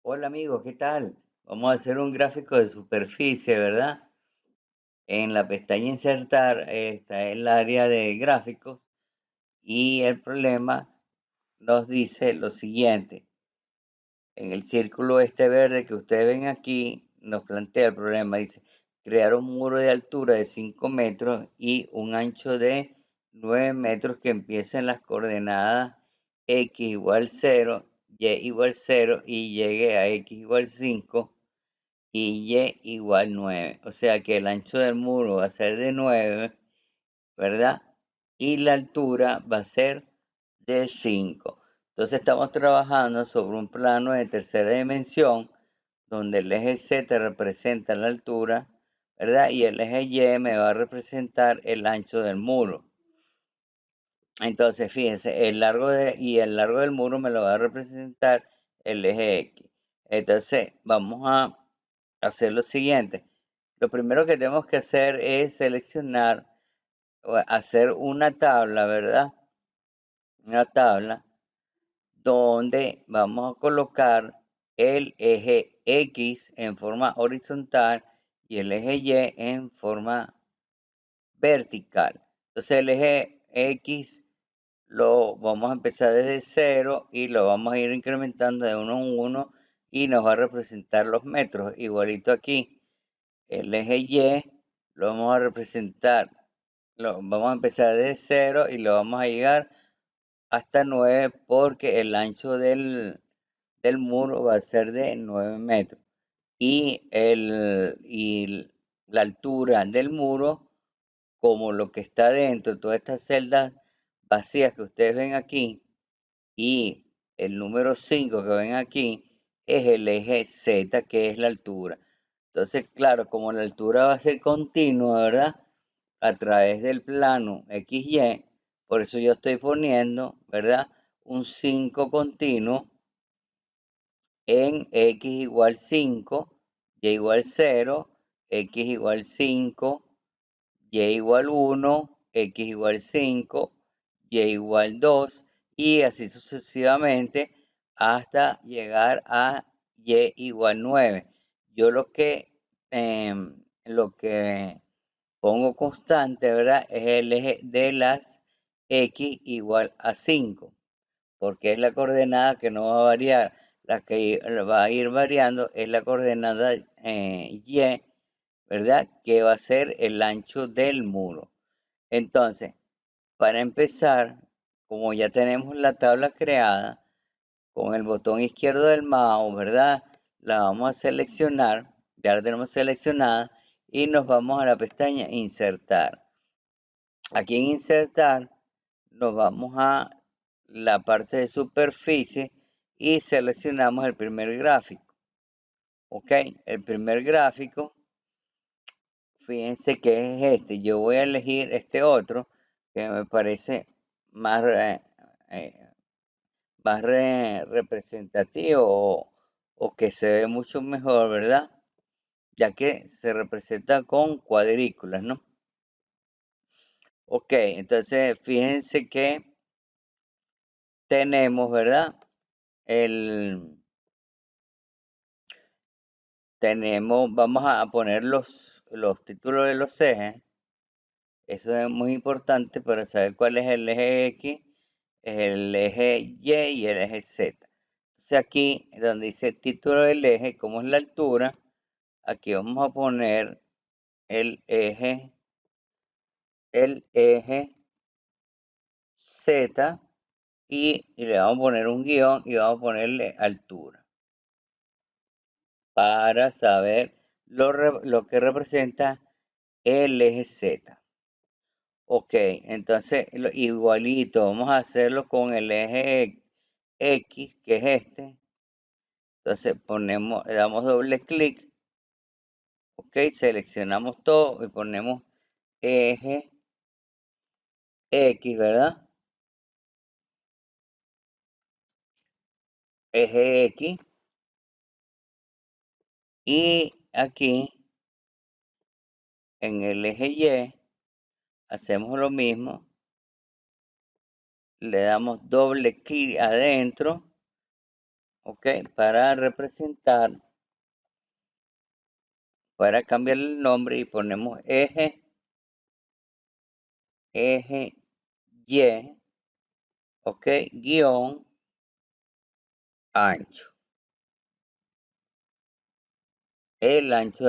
Hola amigos, ¿qué tal? Vamos a hacer un gráfico de superficie, ¿verdad? En la pestaña insertar está el área de gráficos y el problema nos dice lo siguiente. En el círculo este verde que ustedes ven aquí nos plantea el problema. Dice, crear un muro de altura de 5 metros y un ancho de 9 metros que empiece en las coordenadas x igual 0, y igual 0 y llegue a x igual 5 y y igual 9. O sea que el ancho del muro va a ser de 9, ¿verdad? Y la altura va a ser de 5. Entonces estamos trabajando sobre un plano de tercera dimensión donde el eje Z representa la altura, ¿verdad? Y el eje Y me va a representar el ancho del muro. Entonces, fíjense, el largo del muro me lo va a representar el eje X. Entonces, vamos a hacer lo siguiente. Lo primero que tenemos que hacer es seleccionar o hacer una tabla, ¿verdad? Una tabla donde vamos a colocar el eje X en forma horizontal y el eje Y en forma vertical. Entonces el eje X lo vamos a empezar desde cero y lo vamos a ir incrementando de uno en uno y nos va a representar los metros. Igualito aquí, el eje Y lo vamos a representar, lo vamos a empezar desde cero y lo vamos a llegar hasta 9 porque el ancho del muro va a ser de 9 metros. Y la altura del muro, como lo que está dentro, todas estas celdas vacías que ustedes ven aquí, y el número 5 que ven aquí, es el eje Z, que es la altura. Entonces, claro, como la altura va a ser continua, ¿verdad? A través del plano XY, por eso yo estoy poniendo, ¿verdad? Un 5 continuo en X igual 5, Y igual 0, X igual 5, Y igual 1, X igual 5, Y igual 2 y así sucesivamente hasta llegar a Y igual 9. Yo lo que pongo constante, ¿verdad? Es el eje de las X igual a 5 porque es la coordenada que no va a variar. La que va a ir variando es la coordenada Y, ¿verdad? Que va a ser el ancho del muro. Entonces, para empezar, como ya tenemos la tabla creada, con el botón izquierdo del mouse, ¿verdad? La vamos a seleccionar, ya la tenemos seleccionada y nos vamos a la pestaña Insertar. Aquí en Insertar nos vamos a la parte de superficie y seleccionamos el primer gráfico. Ok, el primer gráfico, fíjense que es este. Yo voy a elegir este otro que me parece más, eh, representativo o que se ve mucho mejor, ¿verdad? Ya que se representa con cuadrículas, ¿no? Ok, entonces fíjense que tenemos, ¿verdad? El, vamos a poner los títulos de los ejes. Eso es muy importante para saber cuál es el eje X, el eje Y el eje Z. Entonces aquí donde dice título del eje, como es la altura, aquí vamos a poner el eje Z y le vamos a poner un guión y vamos a ponerle altura para saber lo que representa el eje Z. Ok, entonces igualito, vamos a hacerlo con el eje X, que es este. Entonces le damos doble clic, ok, seleccionamos todo y ponemos eje X, ¿verdad? Eje X. Y aquí en el eje Y hacemos lo mismo, le damos doble clic adentro ok, para representar, para cambiar el nombre y ponemos eje Y, ok, guión ancho, el ancho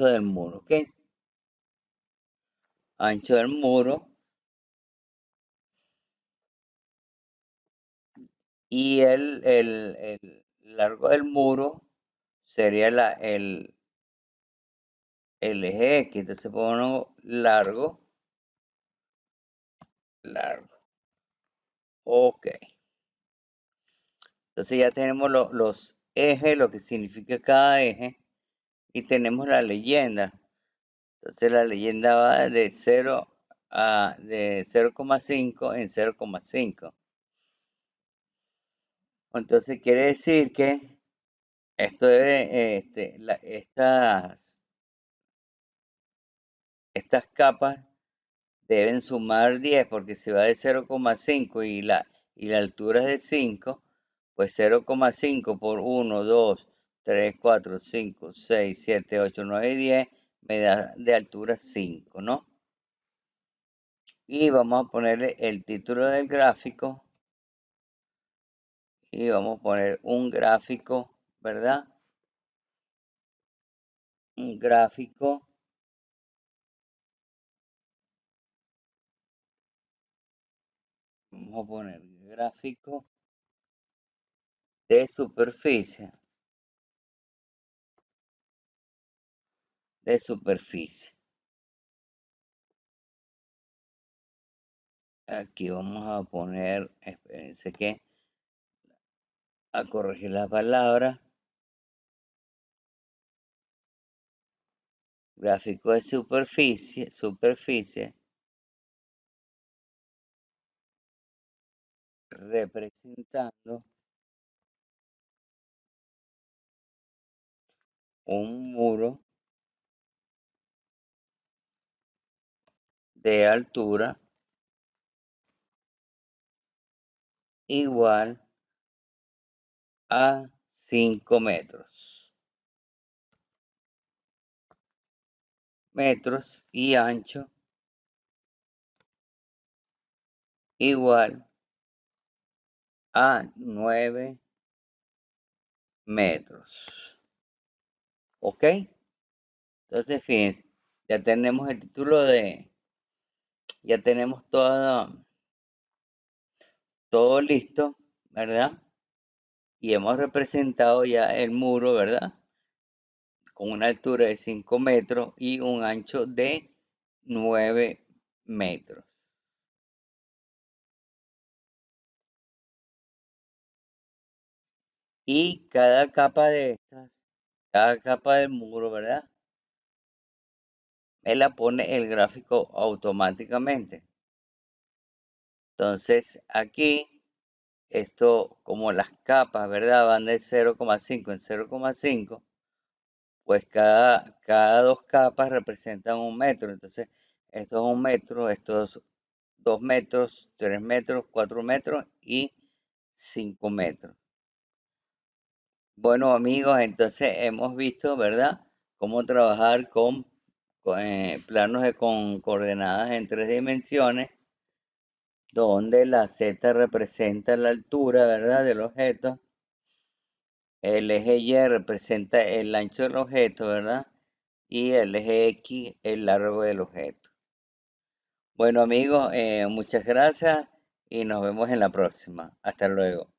del muro, ok, ancho del muro, y el largo del muro sería el eje X. Entonces ponemos largo. Ok. Entonces ya tenemos los ejes, lo que significa cada eje, y tenemos la leyenda. Entonces la leyenda va de 0,5 en 0,5. Entonces quiere decir que esto debe, estas capas deben sumar 10, porque si va de 0,5 y la altura es de 5, pues 0,5 por 1, 2, 3, 4, 5, 6, 7, 8, 9 y 10 me da de altura 5, ¿no? Y vamos a ponerle el título del gráfico y vamos a poner un gráfico, ¿verdad? Un gráfico, vamos a poner gráfico de superficie, de superficie. Aquí vamos a poner, espérense que, a corregir la palabra, gráfico de superficie, representando un muro de altura igual a 5 metros y ancho igual a 9 metros. ¿Ok? Entonces, fíjense, ya tenemos el título ya tenemos todo listo, ¿verdad? Y hemos representado ya el muro, ¿verdad? Con una altura de 5 metros y un ancho de 9 metros. Y cada capa de estas, cada capa del muro, ¿verdad? Él la pone el gráfico automáticamente. Entonces, aquí, esto, como las capas, ¿verdad? Van de 0,5 en 0,5, pues cada dos capas representan un metro. Entonces, esto es un metro, estos 2 metros, 3 metros, 4 metros y 5 metros. Bueno, amigos, entonces hemos visto, ¿verdad?, cómo trabajar con planos con coordenadas en 3 dimensiones, donde la Z representa la altura, ¿verdad?, del objeto, el eje Y representa el ancho del objeto, ¿verdad?, y el eje X el largo del objeto. Bueno, amigos, muchas gracias y nos vemos en la próxima. Hasta luego.